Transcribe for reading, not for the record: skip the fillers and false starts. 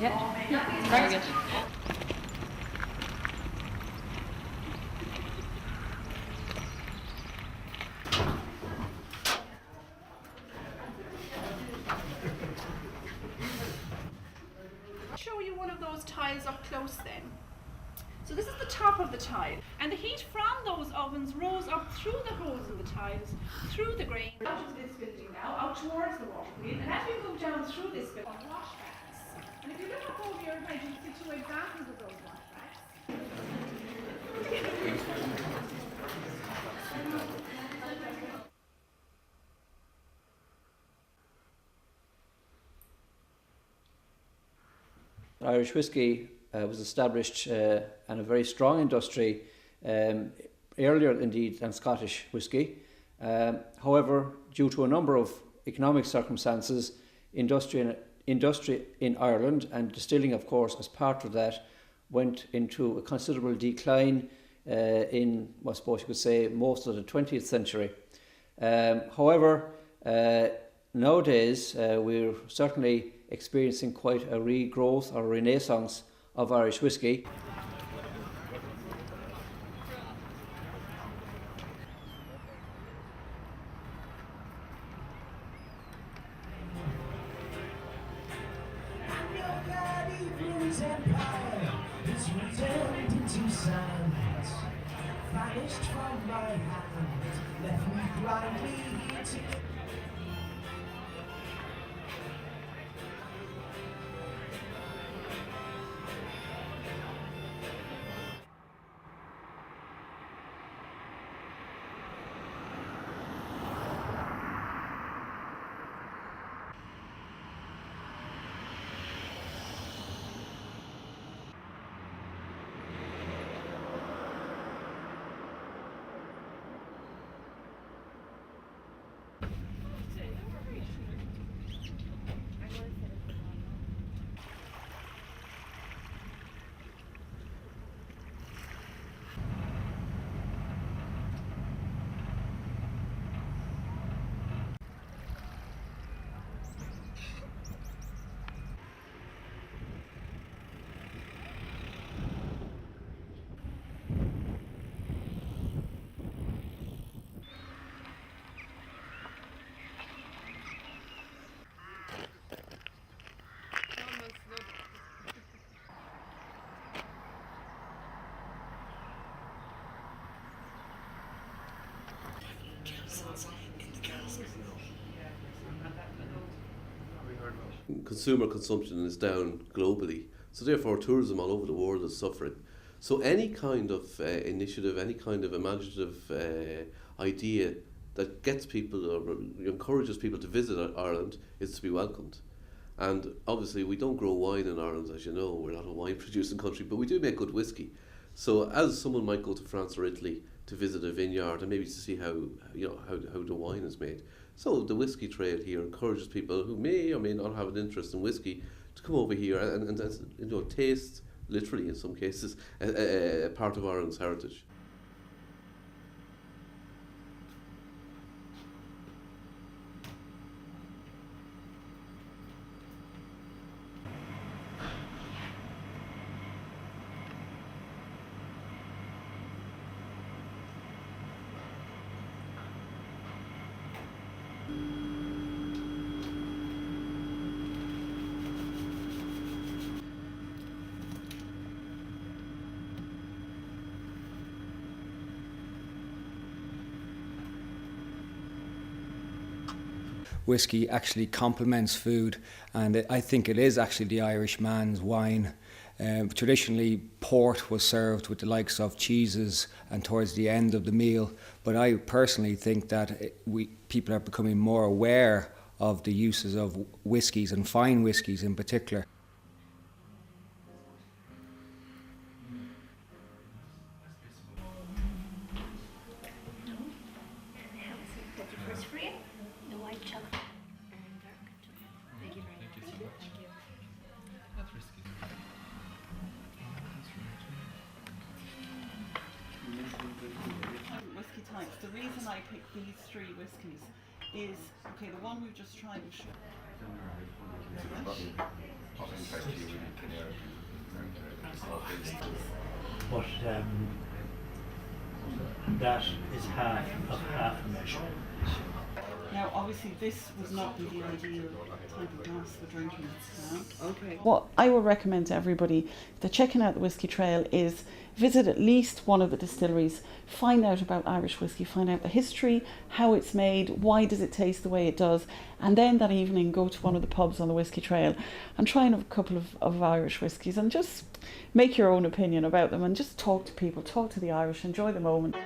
Yeah, very good. Show you one of those tiles up close then. So this is the top of the tile, and the heat from those ovens rose up through the holes in the tiles, through the grain, out of this building now, out towards the water wheel, and as we move down through this building, wash racks. And if you look up over your head, you can see two examples of those wash racks. Irish whisky was established and a very strong industry earlier indeed than Scottish whisky. However, due to a number of economic circumstances, industry in Ireland and distilling, of course, as part of that, went into a considerable decline in, I suppose you could say, most of the 20th century. However, nowadays we're certainly experiencing quite a regrowth or renaissance of Irish whisky. Consumer consumption is down globally, so therefore tourism all over the world is suffering. So any kind of initiative, any kind of imaginative idea that gets people or encourages people to visit Ireland is to be welcomed. And obviously we don't grow wine in Ireland, as you know, we're not a wine producing country, but we do make good whiskey. So as someone might go to France or Italy to visit a vineyard and maybe to see how the wine is made, so the whiskey trade here encourages people who may or may not have an interest in whiskey to come over here and taste, literally in some cases, a part of Ireland's heritage. Whiskey actually complements food, and I think it is actually the Irish man's wine. Traditionally, port was served with the likes of cheeses and towards the end of the meal, but I personally think that people are becoming more aware of the uses of whiskies and fine whiskies in particular. the reason I picked these three whiskies is, okay, the one we've just tried was but that is half a measure. Now, obviously, this was not the ideal type of glass for drinking. Okay. What I will recommend to everybody that checking out the Whiskey Trail is visit at least one of the distilleries, find out about Irish whiskey, find out the history, how it's made, why does it taste the way it does, and then that evening go to one of the pubs on the Whiskey Trail and try a couple of Irish whiskies and just make your own opinion about them and just talk to people, talk to the Irish, enjoy the moment.